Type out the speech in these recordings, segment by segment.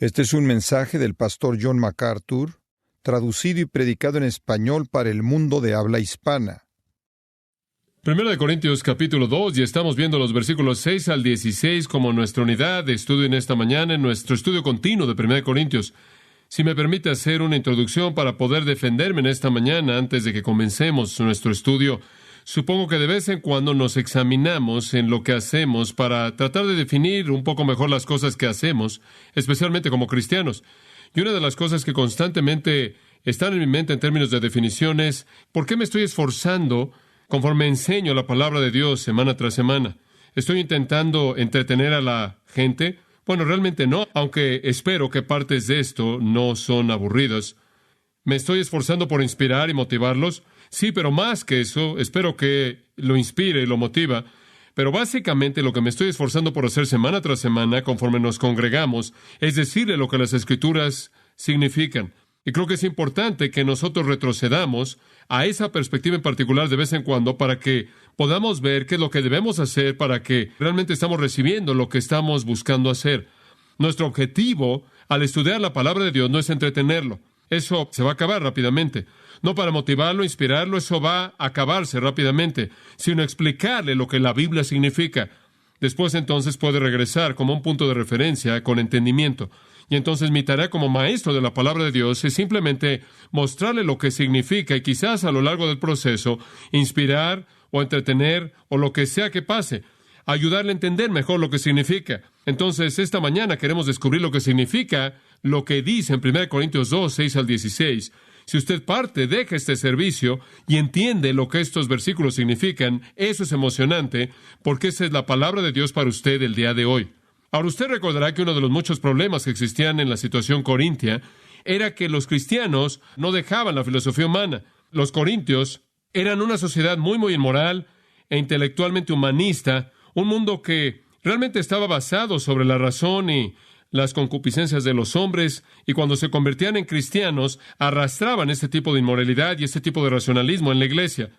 Este es un mensaje del pastor John MacArthur, traducido y predicado en español para el mundo de habla hispana. Primero de Corintios capítulo 2, y estamos viendo los versículos 6 al 16 como nuestra unidad de estudio en esta mañana, en nuestro estudio continuo de Primera de Corintios. Si me permite hacer una introducción para poder defenderme en esta mañana antes de que comencemos nuestro estudio, supongo que de vez en cuando nos examinamos en lo que hacemos para tratar de definir un poco mejor las cosas que hacemos, especialmente como cristianos. Y una de las cosas que constantemente están en mi mente en términos de definiciones, ¿por qué me estoy esforzando conforme enseño la palabra de Dios semana tras semana? ¿Estoy intentando entretener a la gente? Bueno, realmente no, aunque espero que partes de esto no son aburridas. ¿Me estoy esforzando por inspirar y motivarlos? Sí, pero más que eso, espero que lo inspire y lo motiva. Pero básicamente lo que me estoy esforzando por hacer semana tras semana, conforme nos congregamos, es decirle lo que las Escrituras significan. Y creo que es importante que nosotros retrocedamos a esa perspectiva en particular de vez en cuando para que podamos ver qué es lo que debemos hacer para que realmente estamos recibiendo lo que estamos buscando hacer. Nuestro objetivo al estudiar la palabra de Dios no es entretenerlo. Eso se va a acabar rápidamente. No para motivarlo, inspirarlo, eso va a acabarse rápidamente, sino explicarle lo que la Biblia significa. Después entonces puede regresar como un punto de referencia con entendimiento. Y entonces mi tarea como maestro de la palabra de Dios es simplemente mostrarle lo que significa y quizás a lo largo del proceso inspirar o entretener o lo que sea que pase, ayudarle a entender mejor lo que significa. Entonces, esta mañana queremos descubrir lo que significa lo que dice en 1 Corintios 2, 6 al 16. Si usted parte, deja este servicio y entiende lo que estos versículos significan, eso es emocionante, porque esa es la palabra de Dios para usted el día de hoy. Ahora, usted recordará que uno de los muchos problemas que existían en la situación corintia era que los cristianos no dejaban la filosofía humana. Los corintios eran una sociedad muy inmoral e intelectualmente humanista, un mundo que realmente estaba basado sobre la razón y las concupiscencias de los hombres, y cuando se convertían en cristianos, arrastraban este tipo de inmoralidad y este tipo de racionalismo en la iglesia.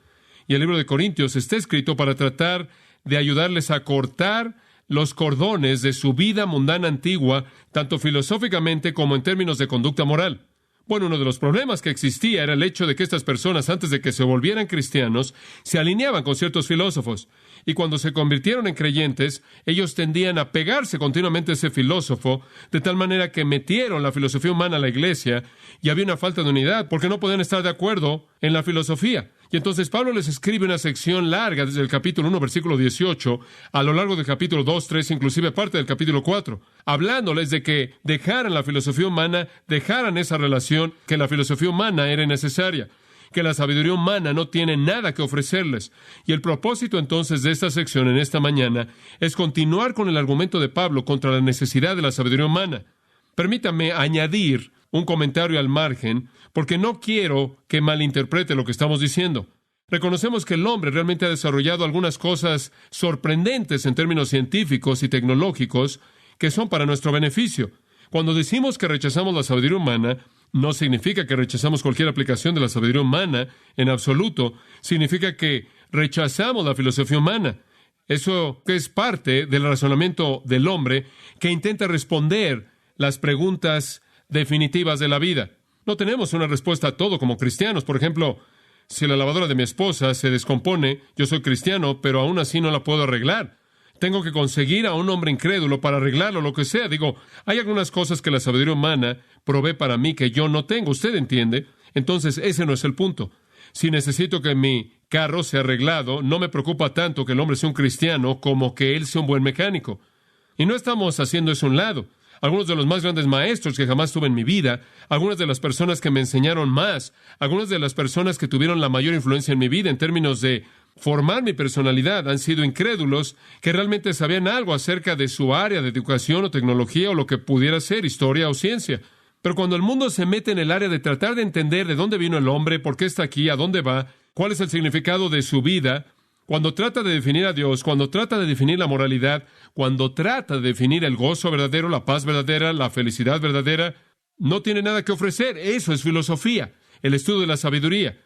Y el libro de Corintios está escrito para tratar de ayudarles a cortar los cordones de su vida mundana antigua, tanto filosóficamente como en términos de conducta moral. Bueno, uno de los problemas que existía era el hecho de que estas personas, antes de que se volvieran cristianos, se alineaban con ciertos filósofos. Y cuando se convirtieron en creyentes, ellos tendían a pegarse continuamente a ese filósofo, de tal manera que metieron la filosofía humana a la iglesia, y había una falta de unidad, porque no podían estar de acuerdo en la filosofía. Y entonces Pablo les escribe una sección larga desde el capítulo 1, versículo 18, a lo largo del capítulo 2, 3, inclusive parte del capítulo 4, hablándoles de que dejaran la filosofía humana, dejaran esa relación, que la filosofía humana era innecesaria, que la sabiduría humana no tiene nada que ofrecerles. Y el propósito entonces de esta sección en esta mañana es continuar con el argumento de Pablo contra la necesidad de la sabiduría humana. Permítame añadir un comentario al margen, porque no quiero que malinterprete lo que estamos diciendo. Reconocemos que el hombre realmente ha desarrollado algunas cosas sorprendentes en términos científicos y tecnológicos que son para nuestro beneficio. Cuando decimos que rechazamos la sabiduría humana, no significa que rechazamos cualquier aplicación de la sabiduría humana en absoluto. Significa que rechazamos la filosofía humana. Eso es parte del razonamiento del hombre que intenta responder las preguntas definitivas de la vida. No tenemos una respuesta a todo como cristianos. Por ejemplo, si la lavadora de mi esposa se descompone, yo soy cristiano, pero aún así no la puedo arreglar. Tengo que conseguir a un hombre incrédulo para arreglarlo, lo que sea. Digo, hay algunas cosas que la sabiduría humana provee para mí que yo no tengo. ¿Usted entiende? Entonces, ese no es el punto. Si necesito que mi carro sea arreglado, no me preocupa tanto que el hombre sea un cristiano como que él sea un buen mecánico. Y no estamos haciendo eso a un lado. Algunos de los más grandes maestros que jamás tuve en mi vida, algunas de las personas que me enseñaron más, algunas de las personas que tuvieron la mayor influencia en mi vida en términos de formar mi personalidad, han sido incrédulos que realmente sabían algo acerca de su área de educación o tecnología o lo que pudiera ser historia o ciencia. Pero cuando el mundo se mete en el área de tratar de entender de dónde vino el hombre, por qué está aquí, a dónde va, cuál es el significado de su vida, cuando trata de definir a Dios, cuando trata de definir la moralidad, cuando trata de definir el gozo verdadero, la paz verdadera, la felicidad verdadera, no tiene nada que ofrecer. Eso es filosofía, el estudio de la sabiduría.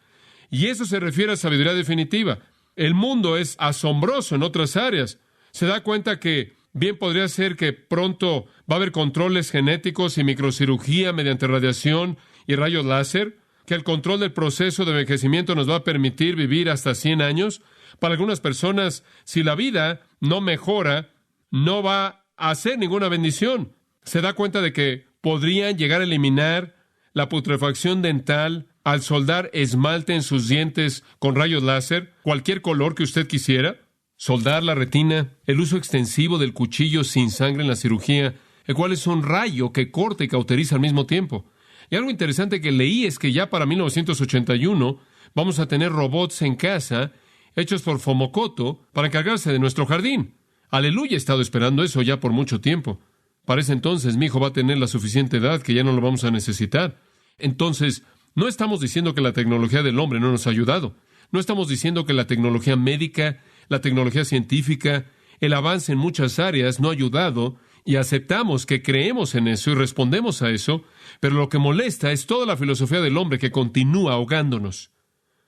Y eso se refiere a sabiduría definitiva. El mundo es asombroso en otras áreas. Se da cuenta que Bien podría ser que pronto va a haber controles genéticos y microcirugía mediante radiación y rayos láser, que el control del proceso de envejecimiento nos va a permitir vivir hasta 100 años. Para algunas personas, si la vida no mejora, no va a ser ninguna bendición. Se da cuenta de que podrían llegar a eliminar la putrefacción dental al soldar esmalte en sus dientes con rayos láser, cualquier color que usted quisiera. Soldar la retina, el uso extensivo del cuchillo sin sangre en la cirugía, el cual es un rayo que corta y cauteriza al mismo tiempo. Y algo interesante que leí es que ya para 1981 vamos a tener robots en casa hechos por Fomokoto para encargarse de nuestro jardín. Aleluya, he estado esperando eso ya por mucho tiempo. Para ese entonces mi hijo va a tener la suficiente edad que ya no lo vamos a necesitar. Entonces, no estamos diciendo que la tecnología del hombre no nos ha ayudado. No estamos diciendo que la tecnología médica, la tecnología científica, el avance en muchas áreas no ha ayudado, y aceptamos que creemos en eso y respondemos a eso, pero lo que molesta es toda la filosofía del hombre que continúa ahogándonos.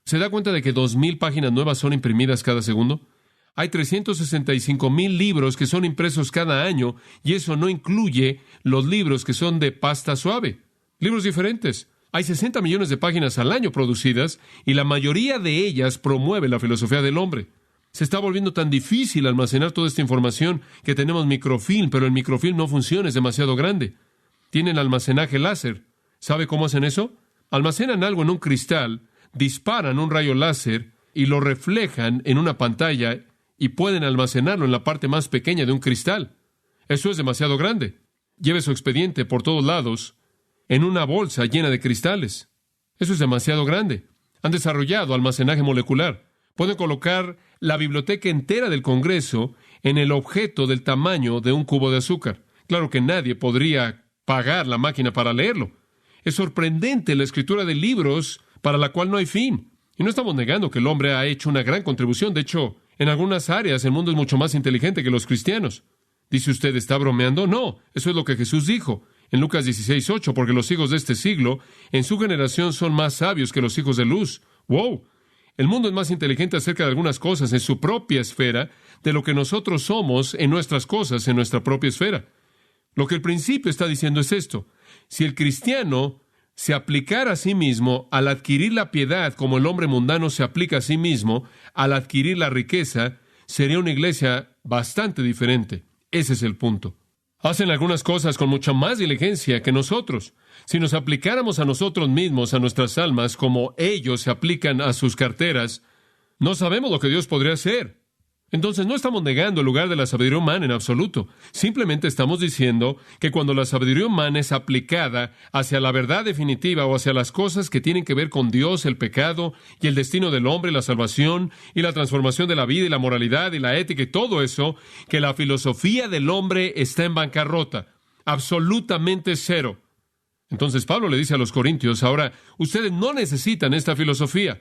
¿Se da cuenta de que 2,000 páginas nuevas son imprimidas cada segundo? Hay 365,000 libros que son impresos cada año, y eso no incluye los libros que son de pasta suave. Libros diferentes. Hay 60 millones de páginas al año producidas, y la mayoría de ellas promueve la filosofía del hombre. Se está volviendo tan difícil almacenar toda esta información que tenemos microfilm, pero el microfilm no funciona, es demasiado grande. Tienen almacenaje láser. ¿Sabe cómo hacen eso? Almacenan algo en un cristal, disparan un rayo láser y lo reflejan en una pantalla y pueden almacenarlo en la parte más pequeña de un cristal. Eso es demasiado grande. Lleve su expediente por todos lados en una bolsa llena de cristales. Eso es demasiado grande. Han desarrollado almacenaje molecular. Pueden colocar la biblioteca entera del Congreso en el objeto del tamaño de un cubo de azúcar. Claro que nadie podría pagar la máquina para leerlo. Es sorprendente la escritura de libros para la cual no hay fin. Y no estamos negando que el hombre ha hecho una gran contribución. De hecho, en algunas áreas el mundo es mucho más inteligente que los cristianos. ¿Dice usted, está bromeando? No, eso es lo que Jesús dijo en Lucas 16:8, porque los hijos de este siglo en su generación son más sabios que los hijos de luz. ¡Wow! El mundo es más inteligente acerca de algunas cosas en su propia esfera de lo que nosotros somos en nuestras cosas en nuestra propia esfera. Lo que el principio está diciendo es esto. Si el cristiano se aplicara a sí mismo al adquirir la piedad como el hombre mundano se aplica a sí mismo al adquirir la riqueza, sería una iglesia bastante diferente. Ese es el punto. Hacen algunas cosas con mucha más diligencia que nosotros. Si nos aplicáramos a nosotros mismos, a nuestras almas, como ellos se aplican a sus carteras, no sabemos lo que Dios podría hacer. Entonces no estamos negando el lugar de la sabiduría humana en absoluto. Simplemente estamos diciendo que cuando la sabiduría humana es aplicada hacia la verdad definitiva o hacia las cosas que tienen que ver con Dios, el pecado y el destino del hombre, la salvación y la transformación de la vida y la moralidad y la ética y todo eso, que la filosofía del hombre está en bancarrota. Absolutamente cero. Entonces Pablo le dice a los corintios, ahora, ustedes no necesitan esta filosofía.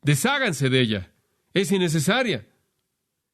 Desháganse de ella. Es innecesaria.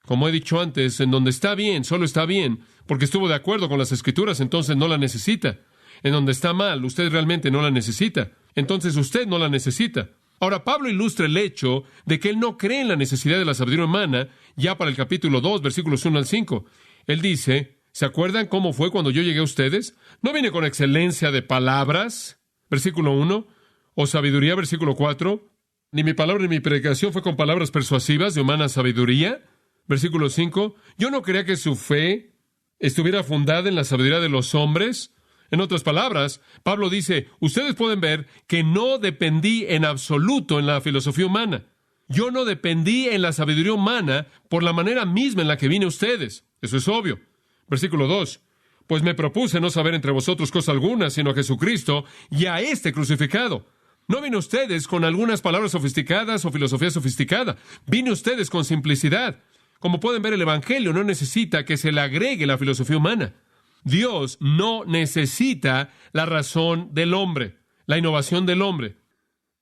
Como he dicho antes, en donde está bien, solo está bien, porque estuvo de acuerdo con las Escrituras, entonces no la necesita. En donde está mal, usted realmente no la necesita. Entonces usted no la necesita. Ahora, Pablo ilustra el hecho de que él no cree en la necesidad de la sabiduría humana, ya para el capítulo 2, versículos 1 al 5. Él dice, ¿se acuerdan cómo fue cuando yo llegué a ustedes? ¿No vine con excelencia de palabras? Versículo 1. ¿O sabiduría? Versículo 4. Ni mi palabra ni mi predicación fue con palabras persuasivas de humana sabiduría. Versículo 5, yo no creía que su fe estuviera fundada en la sabiduría de los hombres. En otras palabras, Pablo dice, ustedes pueden ver que no dependí en absoluto en la filosofía humana. Yo no dependí en la sabiduría humana por la manera misma en la que vine a ustedes. Eso es obvio. Versículo 2, pues me propuse no saber entre vosotros cosa alguna, sino a Jesucristo y a este crucificado. No vine a ustedes con algunas palabras sofisticadas o filosofía sofisticada. Vine a ustedes con simplicidad. Como pueden ver, el Evangelio no necesita que se le agregue la filosofía humana. Dios no necesita la razón del hombre, la innovación del hombre.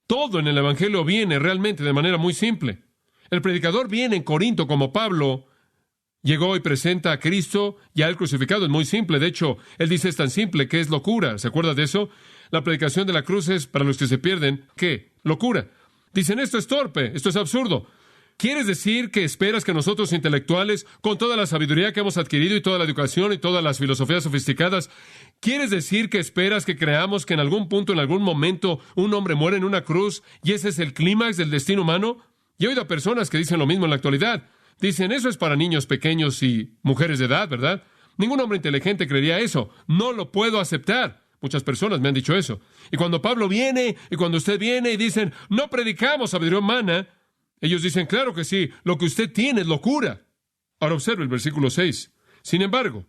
Todo en el Evangelio viene realmente de manera muy simple. El predicador viene en Corinto como Pablo llegó y presenta a Cristo ya el crucificado. Es muy simple. De hecho, él dice es tan simple que es locura. ¿Se acuerda de eso? La predicación de la cruz es, para los que se pierden, ¿qué? Locura. Dicen, esto es torpe, esto es absurdo. ¿Quieres decir que esperas que nosotros intelectuales, con toda la sabiduría que hemos adquirido y toda la educación y todas las filosofías sofisticadas, quieres decir que esperas que creamos que en algún punto, en algún momento, un hombre muere en una cruz y ese es el clímax del destino humano? Y he oído a personas que dicen lo mismo en la actualidad. Dicen, eso es para niños pequeños y mujeres de edad, ¿verdad? Ningún hombre inteligente creería eso. No lo puedo aceptar. Muchas personas me han dicho eso. Y cuando Pablo viene, y cuando usted viene y dicen, no predicamos sabiduría humana, ellos dicen, claro que sí, lo que usted tiene es locura. Ahora observe el versículo 6. Sin embargo,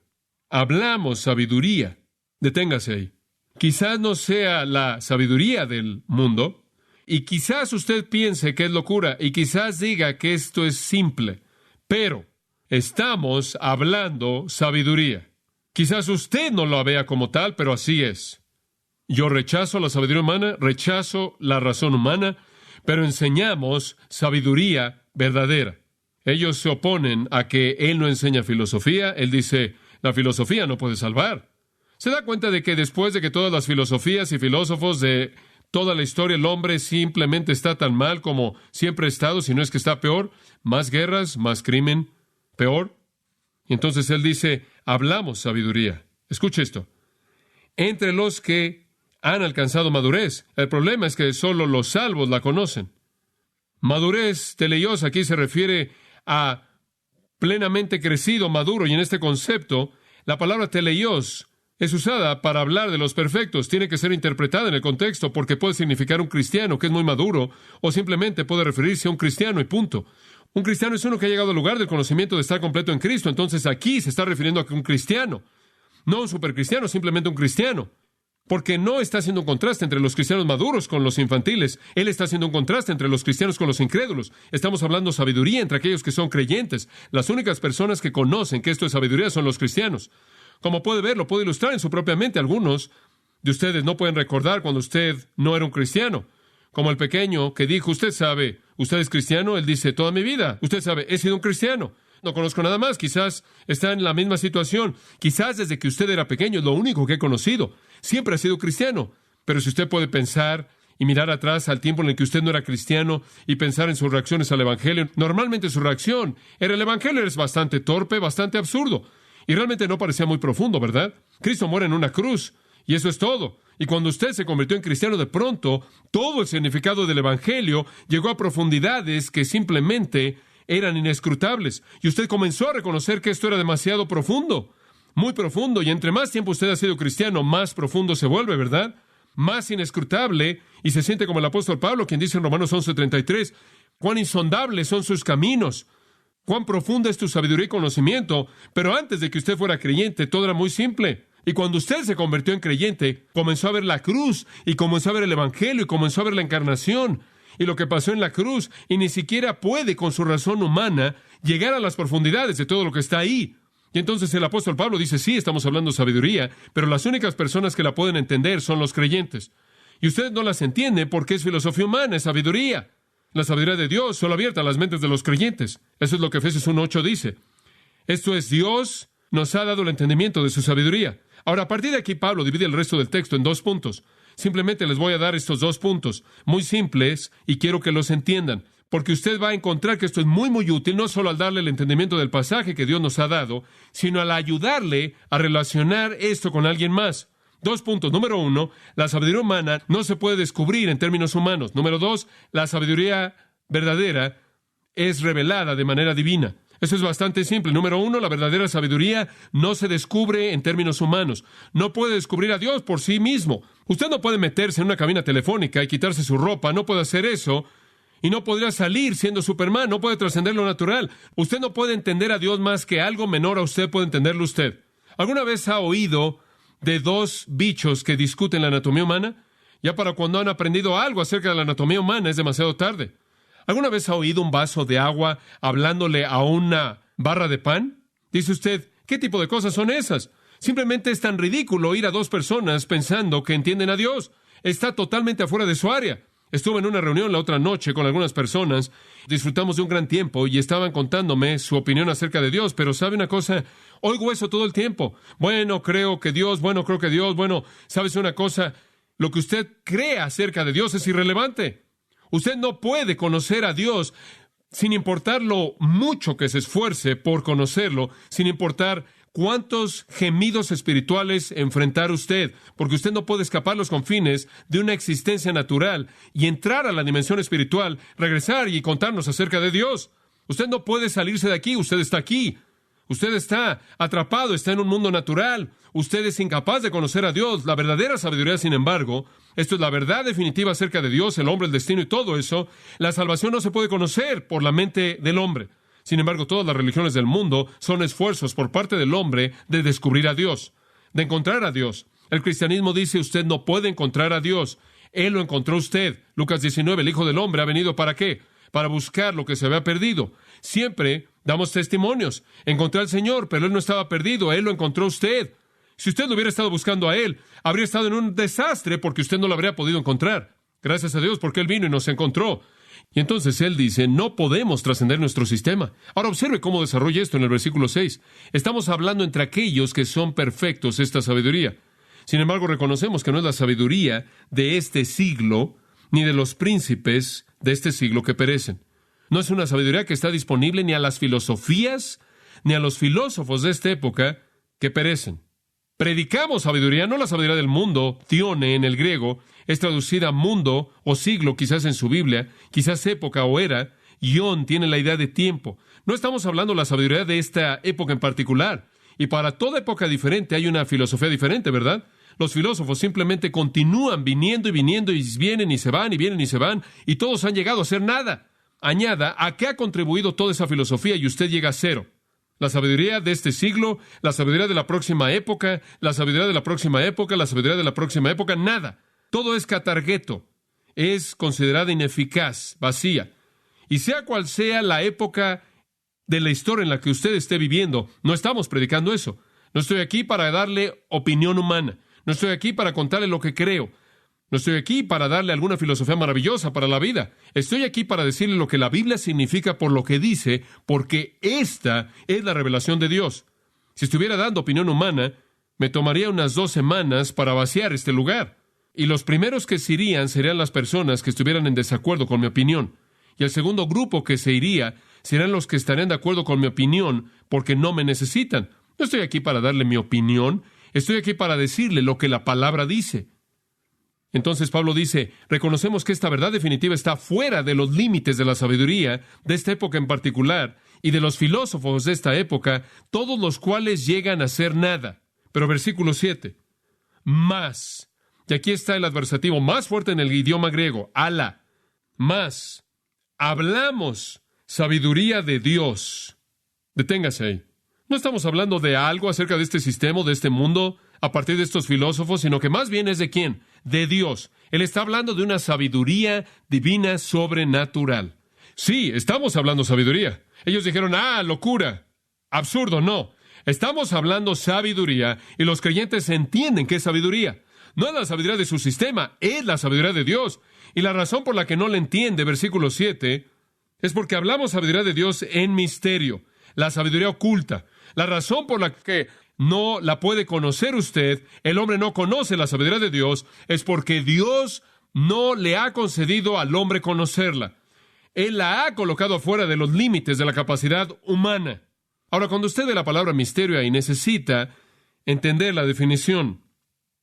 hablamos sabiduría. Deténgase ahí. Quizás no sea la sabiduría del mundo, y quizás usted piense que es locura, y quizás diga que esto es simple, pero estamos hablando sabiduría. Quizás usted no lo vea como tal, pero así es. Yo rechazo la sabiduría humana, rechazo la razón humana, pero enseñamos sabiduría verdadera. Ellos se oponen a que él no enseña filosofía. Él dice, la filosofía no puede salvar. ¿Se da cuenta de que después de que todas las filosofías y filósofos de toda la historia, el hombre simplemente está tan mal como siempre ha estado, si no es que está peor? Más guerras, más crimen, peor. Y entonces él dice, hablamos sabiduría. Escuche esto. Entre los que han alcanzado madurez. El problema es que solo los salvos la conocen. Madurez teleios aquí se refiere a plenamente crecido, maduro, y en este concepto, la palabra teleios es usada para hablar de los perfectos. Tiene que ser interpretada en el contexto porque puede significar un cristiano que es muy maduro o simplemente puede referirse a un cristiano y punto. Un cristiano es uno que ha llegado al lugar del conocimiento de estar completo en Cristo. Entonces aquí se está refiriendo a un cristiano, no un supercristiano, simplemente un cristiano. Porque no está haciendo un contraste entre los cristianos maduros con los infantiles. Él está haciendo un contraste entre los cristianos con los incrédulos. Estamos hablando sabiduría entre aquellos que son creyentes. Las únicas personas que conocen que esto es sabiduría son los cristianos. Como puede ver, lo puede ilustrar en su propia mente. Algunos de ustedes no pueden recordar cuando usted no era un cristiano. Como el pequeño que dijo, usted sabe, ¿usted es cristiano? Él dice, toda mi vida. Usted sabe, he sido un cristiano. No conozco nada más. Quizás está en la misma situación. Quizás desde que usted era pequeño es lo único que he conocido. Siempre ha sido cristiano. Pero si usted puede pensar y mirar atrás al tiempo en el que usted no era cristiano y pensar en sus reacciones al Evangelio, normalmente su reacción era el Evangelio es bastante torpe, bastante absurdo. Y realmente no parecía muy profundo, ¿verdad? Cristo muere en una cruz y eso es todo. Y cuando usted se convirtió en cristiano, de pronto, todo el significado del Evangelio llegó a profundidades que simplemente eran inescrutables. Y usted comenzó a reconocer que esto era demasiado profundo, muy profundo. Y entre más tiempo usted ha sido cristiano, más profundo se vuelve, ¿verdad? Más inescrutable. Y se siente como el apóstol Pablo, quien dice en Romanos 11:33, cuán insondables son sus caminos, cuán profunda es tu sabiduría y conocimiento. Pero antes de que usted fuera creyente, todo era muy simple. Y cuando usted se convirtió en creyente, comenzó a ver la cruz, y comenzó a ver el Evangelio, y comenzó a ver la encarnación, y lo que pasó en la cruz, y ni siquiera puede, con su razón humana, llegar a las profundidades de todo lo que está ahí. Y entonces el apóstol Pablo dice, sí, estamos hablando de sabiduría, pero las únicas personas que la pueden entender son los creyentes. Y ustedes no las entienden porque es filosofía humana, es sabiduría. La sabiduría de Dios solo abierta a las mentes de los creyentes. Eso es lo que Efesios 1:8 dice. Esto es, Dios nos ha dado el entendimiento de su sabiduría. Ahora, a partir de aquí, Pablo divide el resto del texto en 2 puntos. Simplemente les voy a dar estos 2 puntos, muy simples, y quiero que los entiendan, porque usted va a encontrar que esto es muy, muy útil, no solo al darle el entendimiento del pasaje que Dios nos ha dado, sino al ayudarle a relacionar esto con alguien más. 2 puntos. Número 1, la sabiduría humana no se puede descubrir en términos humanos. Número 2, la sabiduría verdadera es revelada de manera divina. Eso es bastante simple. Número 1, la verdadera sabiduría no se descubre en términos humanos. No puede descubrir a Dios por sí mismo. Usted no puede meterse en una cabina telefónica y quitarse su ropa. No puede hacer eso. Y no podría salir siendo Superman. No puede trascender lo natural. Usted no puede entender a Dios más que algo menor a usted puede entenderlo usted. ¿Alguna vez ha oído de 2 bichos que discuten la anatomía humana? Ya para cuando han aprendido algo acerca de la anatomía humana es demasiado tarde. ¿Alguna vez ha oído un vaso de agua hablándole a una barra de pan? Dice usted, ¿qué tipo de cosas son esas? Simplemente es tan ridículo ir a 2 personas pensando que entienden a Dios. Está totalmente afuera de su área. Estuve en una reunión la otra noche con algunas personas, disfrutamos de un gran tiempo y estaban contándome su opinión acerca de Dios, pero ¿sabe una cosa? Oigo eso todo el tiempo. Bueno, creo que Dios, ¿sabes una cosa? Lo que usted cree acerca de Dios es irrelevante. Usted no puede conocer a Dios sin importar lo mucho que se esfuerce por conocerlo, sin importar cuántos gemidos espirituales enfrentar usted, porque usted no puede escapar los confines de una existencia natural y entrar a la dimensión espiritual, regresar y contarnos acerca de Dios. Usted no puede salirse de aquí, usted está aquí. Usted está atrapado, está en un mundo natural. Usted es incapaz de conocer a Dios. La verdadera sabiduría, sin embargo, esto es la verdad definitiva acerca de Dios, el hombre, el destino y todo eso. La salvación no se puede conocer por la mente del hombre. Sin embargo, todas las religiones del mundo son esfuerzos por parte del hombre de descubrir a Dios, de encontrar a Dios. El cristianismo dice, usted no puede encontrar a Dios. Él lo encontró usted. Lucas 19, el Hijo del Hombre ha venido ¿para qué? Para buscar lo que se había perdido. Siempre damos testimonios. Encontré al Señor, pero Él no estaba perdido. Él lo encontró usted. Si usted lo hubiera estado buscando a Él, habría estado en un desastre porque usted no lo habría podido encontrar. Gracias a Dios porque Él vino y nos encontró. Y entonces Él dice, no podemos trascender nuestro sistema. Ahora observe cómo desarrolla esto en el versículo 6. Estamos hablando entre aquellos que son perfectos esta sabiduría. Sin embargo, reconocemos que no es la sabiduría de este siglo, ni de los príncipes de este siglo que perecen. No es una sabiduría que está disponible ni a las filosofías, ni a los filósofos de esta época que perecen. Predicamos sabiduría, no la sabiduría del mundo, Dione en el griego, es traducida mundo o siglo quizás en su Biblia, quizás época o era, Ion tiene la idea de tiempo. No estamos hablando de la sabiduría de esta época en particular, y para toda época diferente hay una filosofía diferente, ¿verdad? Los filósofos simplemente continúan viniendo, y vienen y se van, y vienen y se van, y todos han llegado a ser nada. Añada, ¿a qué ha contribuido toda esa filosofía? Y usted llega a cero. La sabiduría de este siglo, la sabiduría de la próxima época, la sabiduría de la próxima época, la sabiduría de la próxima época, nada. Todo es catargueto. Es considerada ineficaz, vacía. Y sea cual sea la época de la historia en la que usted esté viviendo, no estamos predicando eso. No estoy aquí para darle opinión humana. No estoy aquí para contarle lo que creo. No estoy aquí para darle alguna filosofía maravillosa para la vida. Estoy aquí para decirle lo que la Biblia significa por lo que dice, porque esta es la revelación de Dios. Si estuviera dando opinión humana, me tomaría unas 2 semanas para vaciar este lugar. Y los primeros que se irían serían las personas que estuvieran en desacuerdo con mi opinión. Y el segundo grupo que se iría serán los que estarían de acuerdo con mi opinión porque no me necesitan. No estoy aquí para darle mi opinión. Estoy aquí para decirle lo que la palabra dice. Entonces Pablo dice, reconocemos que esta verdad definitiva está fuera de los límites de la sabiduría de esta época en particular y de los filósofos de esta época, todos los cuales llegan a ser nada. Pero versículo 7, más. Y aquí está el adversativo más fuerte en el idioma griego, ala, más. Hablamos sabiduría de Dios. Deténgase ahí. No estamos hablando de algo acerca de este sistema, de este mundo, a partir de estos filósofos, sino que más bien es de ¿quién? De Dios. Él está hablando de una sabiduría divina sobrenatural. Sí, estamos hablando sabiduría. Ellos dijeron, locura, absurdo, no. Estamos hablando sabiduría y los creyentes entienden que es sabiduría. No es la sabiduría de su sistema, es la sabiduría de Dios. Y la razón por la que no la entiende, versículo 7, es porque hablamos sabiduría de Dios en misterio, la sabiduría oculta. La razón por la que no la puede conocer usted, el hombre no conoce la sabiduría de Dios, es porque Dios no le ha concedido al hombre conocerla. Él la ha colocado afuera de los límites de la capacidad humana. Ahora, cuando usted ve la palabra misterio ahí, necesita entender la definición.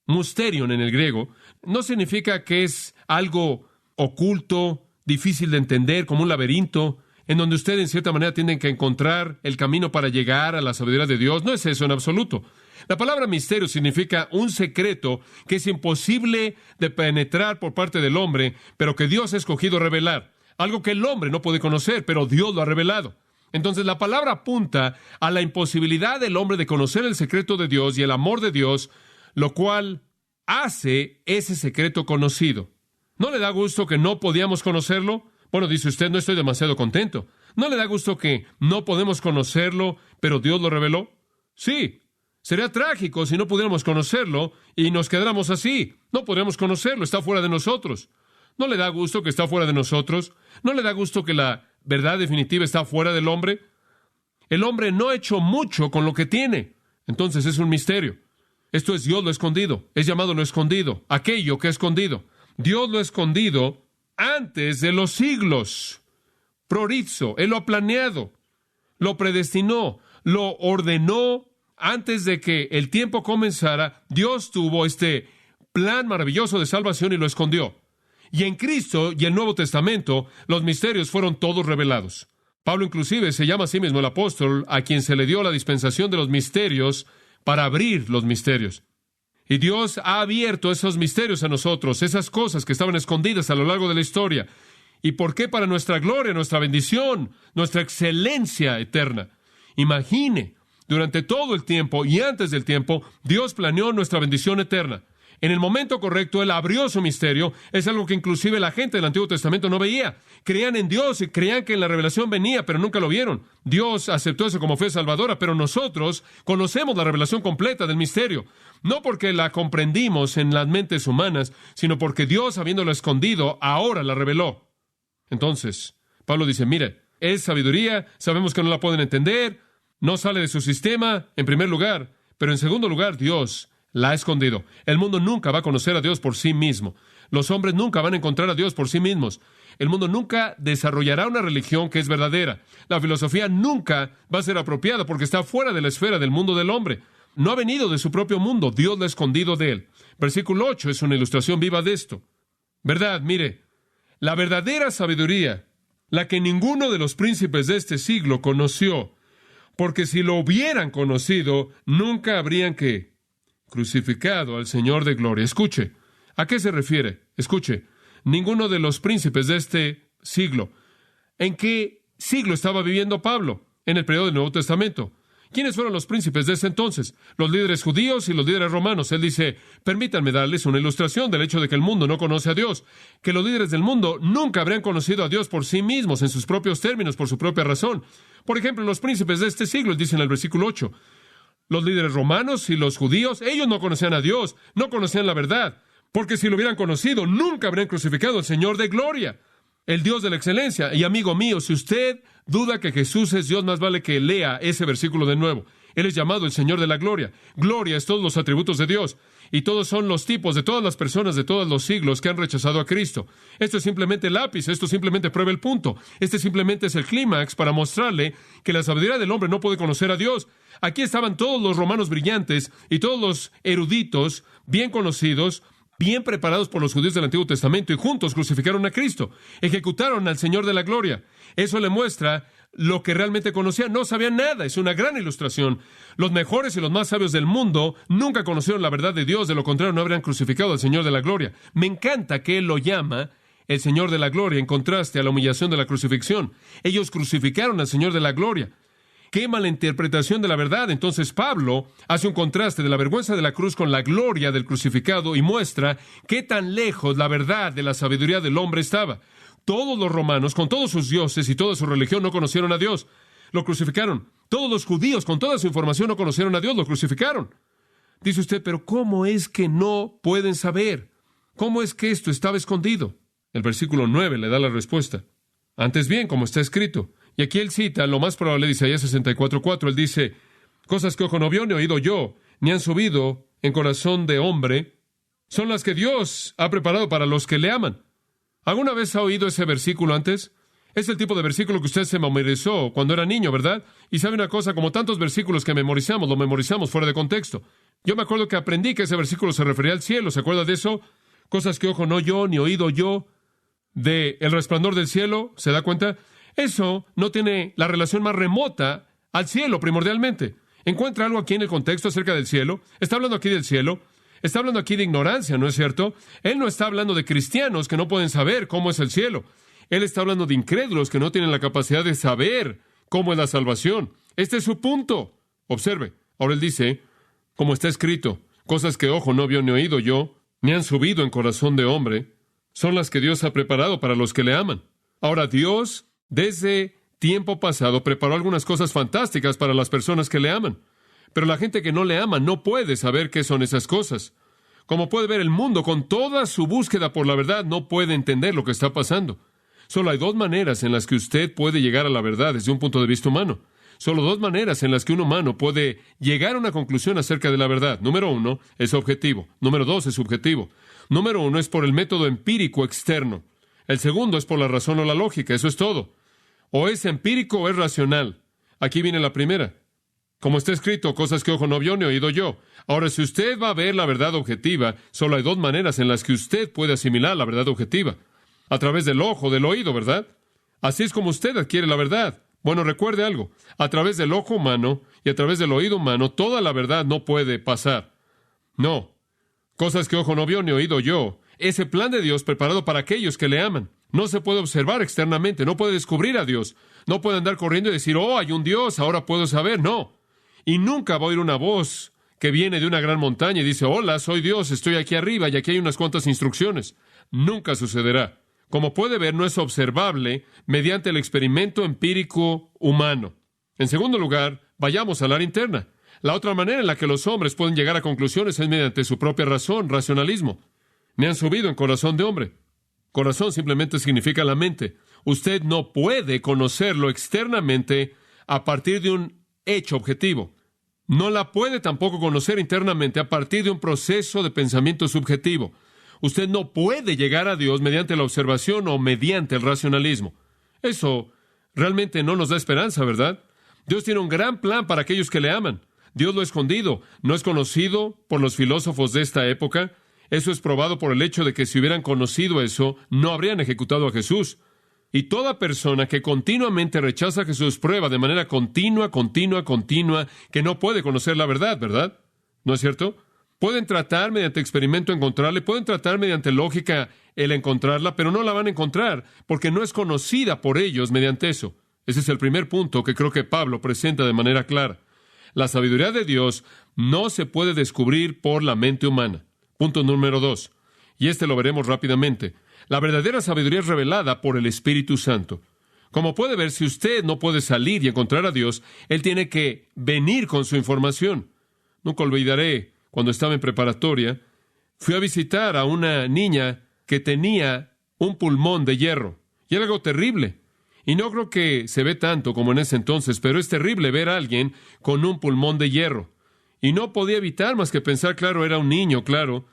Mysterion en el griego no significa que es algo oculto, difícil de entender, como un laberinto, en donde usted en cierta manera tiene que encontrar el camino para llegar a la sabiduría de Dios. No es eso en absoluto. La palabra misterio significa un secreto que es imposible de penetrar por parte del hombre, pero que Dios ha escogido revelar. Algo que el hombre no puede conocer, pero Dios lo ha revelado. Entonces la palabra apunta a la imposibilidad del hombre de conocer el secreto de Dios y el amor de Dios, lo cual hace ese secreto conocido. ¿No le da gusto que no podíamos conocerlo? Bueno, dice usted, no estoy demasiado contento. ¿No le da gusto que no podemos conocerlo, pero Dios lo reveló? Sí. Sería trágico si no pudiéramos conocerlo y nos quedáramos así. No podríamos conocerlo, está fuera de nosotros. ¿No le da gusto que está fuera de nosotros? ¿No le da gusto que la verdad definitiva está fuera del hombre? El hombre no ha hecho mucho con lo que tiene. Entonces es un misterio. Esto es Dios lo escondido. Es llamado lo escondido. Aquello que es escondido. Dios lo ha escondido antes de los siglos. Prorizo, Él lo ha planeado, lo predestinó, lo ordenó antes de que el tiempo comenzara. Dios tuvo este plan maravilloso de salvación y lo escondió. Y en Cristo y el Nuevo Testamento, los misterios fueron todos revelados. Pablo inclusive se llama a sí mismo el apóstol a quien se le dio la dispensación de los misterios para abrir los misterios. Y Dios ha abierto esos misterios a nosotros, esas cosas que estaban escondidas a lo largo de la historia. ¿Y por qué? Para nuestra gloria, nuestra bendición, nuestra excelencia eterna. Imagine, durante todo el tiempo y antes del tiempo, Dios planeó nuestra bendición eterna. En el momento correcto, Él abrió su misterio. Es algo que inclusive la gente del Antiguo Testamento no veía. Creían en Dios y creían que la revelación venía, pero nunca lo vieron. Dios aceptó eso como fe salvadora, pero nosotros conocemos la revelación completa del misterio. No porque la comprendimos en las mentes humanas, sino porque Dios, habiéndolo escondido, ahora la reveló. Entonces, Pablo dice, mire, es sabiduría, sabemos que no la pueden entender, no sale de su sistema, en primer lugar, pero en segundo lugar, Dios la ha escondido. El mundo nunca va a conocer a Dios por sí mismo. Los hombres nunca van a encontrar a Dios por sí mismos. El mundo nunca desarrollará una religión que es verdadera. La filosofía nunca va a ser apropiada porque está fuera de la esfera del mundo del hombre. No ha venido de su propio mundo. Dios la ha escondido de él. Versículo 8 es una ilustración viva de esto. ¿Verdad? Mire, la verdadera sabiduría, la que ninguno de los príncipes de este siglo conoció, porque si lo hubieran conocido, nunca habrían crucificado al Señor de gloria. Escuche, ¿a qué se refiere? Escuche, ninguno de los príncipes de este siglo. ¿En qué siglo estaba viviendo Pablo? En el periodo del Nuevo Testamento. ¿Quiénes fueron los príncipes de ese entonces? Los líderes judíos y los líderes romanos. Él dice, permítanme darles una ilustración del hecho de que el mundo no conoce a Dios, que los líderes del mundo nunca habrían conocido a Dios por sí mismos, en sus propios términos, por su propia razón. Por ejemplo, los príncipes de este siglo, dicen en el versículo 8, los líderes romanos y los judíos, ellos no conocían a Dios, no conocían la verdad, porque si lo hubieran conocido, nunca habrían crucificado al Señor de gloria, el Dios de la excelencia. Y amigo mío, si usted duda que Jesús es Dios, más vale que lea ese versículo de nuevo. Él es llamado el Señor de la gloria. Gloria es todos los atributos de Dios, y todos son los tipos de todas las personas de todos los siglos que han rechazado a Cristo. Esto es simplemente el ápice, esto simplemente prueba el punto. Este simplemente es el clímax para mostrarle que la sabiduría del hombre no puede conocer a Dios. Aquí estaban todos los romanos brillantes y todos los eruditos bien conocidos, bien preparados por los judíos del Antiguo Testamento, y juntos crucificaron a Cristo, ejecutaron al Señor de la gloria. Eso le muestra lo que realmente conocían. No sabían nada, es una gran ilustración. Los mejores y los más sabios del mundo nunca conocieron la verdad de Dios, de lo contrario no habrían crucificado al Señor de la gloria. Me encanta que Él lo llama el Señor de la gloria, en contraste a la humillación de la crucifixión. Ellos crucificaron al Señor de la gloria. ¡Qué malinterpretación de la verdad! Entonces Pablo hace un contraste de la vergüenza de la cruz con la gloria del crucificado y muestra qué tan lejos la verdad de la sabiduría del hombre estaba. Todos los romanos, con todos sus dioses y toda su religión, no conocieron a Dios. Lo crucificaron. Todos los judíos, con toda su información, no conocieron a Dios. Lo crucificaron. Dice usted, pero ¿cómo es que no pueden saber? ¿Cómo es que esto estaba escondido? El versículo 9 le da la respuesta. Antes bien, como está escrito. Y aquí él cita lo más probable de Isaías 64:4. Él dice, cosas que ojo no vio ni oído yo, ni han subido en corazón de hombre, son las que Dios ha preparado para los que le aman. ¿Alguna vez ha oído ese versículo antes? Es el tipo de versículo que usted se memorizó cuando era niño, ¿verdad? Y sabe una cosa, como tantos versículos que memorizamos, lo memorizamos fuera de contexto. Yo me acuerdo que aprendí que ese versículo se refería al cielo. ¿Se acuerda de eso? Cosas que ojo no yo, ni oído yo, de el resplandor del cielo. ¿Se da cuenta? Eso no tiene la relación más remota al cielo, primordialmente. ¿Encuentra algo aquí en el contexto acerca del cielo? Está hablando aquí del cielo. Está hablando aquí de ignorancia, ¿no es cierto? Él no está hablando de cristianos que no pueden saber cómo es el cielo. Él está hablando de incrédulos que no tienen la capacidad de saber cómo es la salvación. Este es su punto. Observe. Ahora él dice, como está escrito, cosas que ojo no vio ni oído yo, ni han subido en corazón de hombre, son las que Dios ha preparado para los que le aman. Ahora Dios, desde tiempo pasado, preparó algunas cosas fantásticas para las personas que le aman. Pero la gente que no le ama no puede saber qué son esas cosas. Como puede ver, el mundo, con toda su búsqueda por la verdad, no puede entender lo que está pasando. Solo hay dos maneras en las que usted puede llegar a la verdad desde un punto de vista humano. Solo dos maneras en las que un humano puede llegar a una conclusión acerca de la verdad. Número 1 es objetivo. Número 2 es subjetivo. Número 1 es por el método empírico externo. El segundo es por la razón o la lógica. Eso es todo. O es empírico o es racional. Aquí viene la primera. Como está escrito, cosas que ojo no vio ni oído yo. Ahora, si usted va a ver la verdad objetiva, solo hay dos maneras en las que usted puede asimilar la verdad objetiva. A través del ojo, del oído, ¿verdad? Así es como usted adquiere la verdad. Bueno, recuerde algo. A través del ojo humano y a través del oído humano, toda la verdad no puede pasar. No. Cosas que ojo no vio ni oído yo. Ese plan de Dios preparado para aquellos que le aman. No se puede observar externamente, no puede descubrir a Dios. No puede andar corriendo y decir, oh, hay un Dios, ahora puedo saber. No. Y nunca va a oír una voz que viene de una gran montaña y dice, hola, soy Dios, estoy aquí arriba y aquí hay unas cuantas instrucciones. Nunca sucederá. Como puede ver, no es observable mediante el experimento empírico humano. En segundo lugar, vayamos al área interna. La otra manera en la que los hombres pueden llegar a conclusiones es mediante su propia razón, racionalismo. Me han subido en corazón de hombre. Corazón simplemente significa la mente. Usted no puede conocerlo externamente a partir de un hecho objetivo. No la puede tampoco conocer internamente a partir de un proceso de pensamiento subjetivo. Usted no puede llegar a Dios mediante la observación o mediante el racionalismo. Eso realmente no nos da esperanza, ¿verdad? Dios tiene un gran plan para aquellos que le aman. Dios lo ha escondido. No es conocido por los filósofos de esta época. Eso es probado por el hecho de que si hubieran conocido eso, no habrían ejecutado a Jesús. Y toda persona que continuamente rechaza a Jesús prueba de manera continua, que no puede conocer la verdad, ¿verdad? ¿No es cierto? Pueden tratar mediante experimento encontrarla, pueden tratar mediante lógica el encontrarla, pero no la van a encontrar porque no es conocida por ellos mediante eso. Ese es el primer punto que creo que Pablo presenta de manera clara. La sabiduría de Dios no se puede descubrir por la mente humana. Punto número 2. Y lo veremos rápidamente. La verdadera sabiduría es revelada por el Espíritu Santo. Como puede ver, si usted no puede salir y encontrar a Dios, Él tiene que venir con su información. Nunca olvidaré, cuando estaba en preparatoria, fui a visitar a una niña que tenía un pulmón de hierro. Y era algo terrible. Y no creo que se ve tanto como en ese entonces, pero es terrible ver a alguien con un pulmón de hierro. Y no podía evitar más que pensar, claro, era un niño, claro,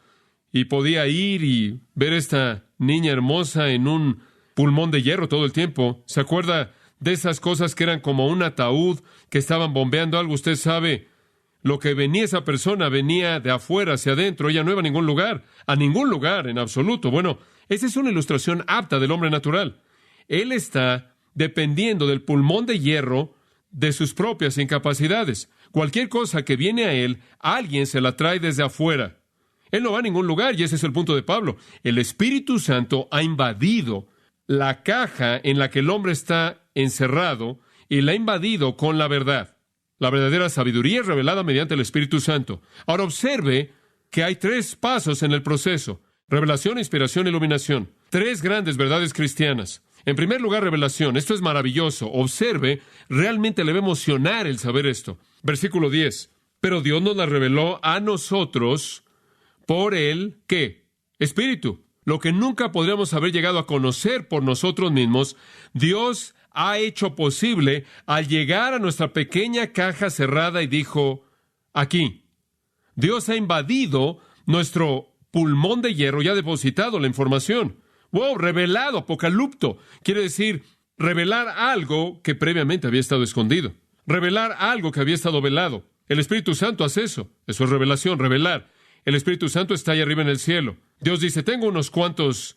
y podía ir y ver a esta niña hermosa en un pulmón de hierro todo el tiempo. ¿Se acuerda de esas cosas que eran como un ataúd, que estaban bombeando algo? Usted sabe, lo que venía esa persona venía de afuera hacia adentro. Ella no iba a ningún lugar en absoluto. Bueno, esa es una ilustración apta del hombre natural. Él está dependiendo del pulmón de hierro de sus propias incapacidades. Cualquier cosa que viene a él, alguien se la trae desde afuera. Él no va a ningún lugar, y ese es el punto de Pablo. El Espíritu Santo ha invadido la caja en la que el hombre está encerrado y la ha invadido con la verdad. La verdadera sabiduría es revelada mediante el Espíritu Santo. Ahora observe que hay 3 pasos en el proceso: revelación, inspiración, iluminación. 3 grandes verdades cristianas. En primer lugar, revelación. Esto es maravilloso. Observe, realmente le va a emocionar el saber esto. Versículo 10. Pero Dios nos la reveló a nosotros por el, ¿qué? Espíritu. Lo que nunca podríamos haber llegado a conocer por nosotros mismos, Dios ha hecho posible al llegar a nuestra pequeña caja cerrada y dijo, aquí. Dios ha invadido nuestro pulmón de hierro y ha depositado la información. ¡Wow! Revelado, apocalipto. Quiere decir, revelar algo que previamente había estado escondido. Revelar algo que había estado velado. El Espíritu Santo hace eso. Eso es revelación, revelar. El Espíritu Santo está ahí arriba en el cielo. Dios dice, tengo unos cuantos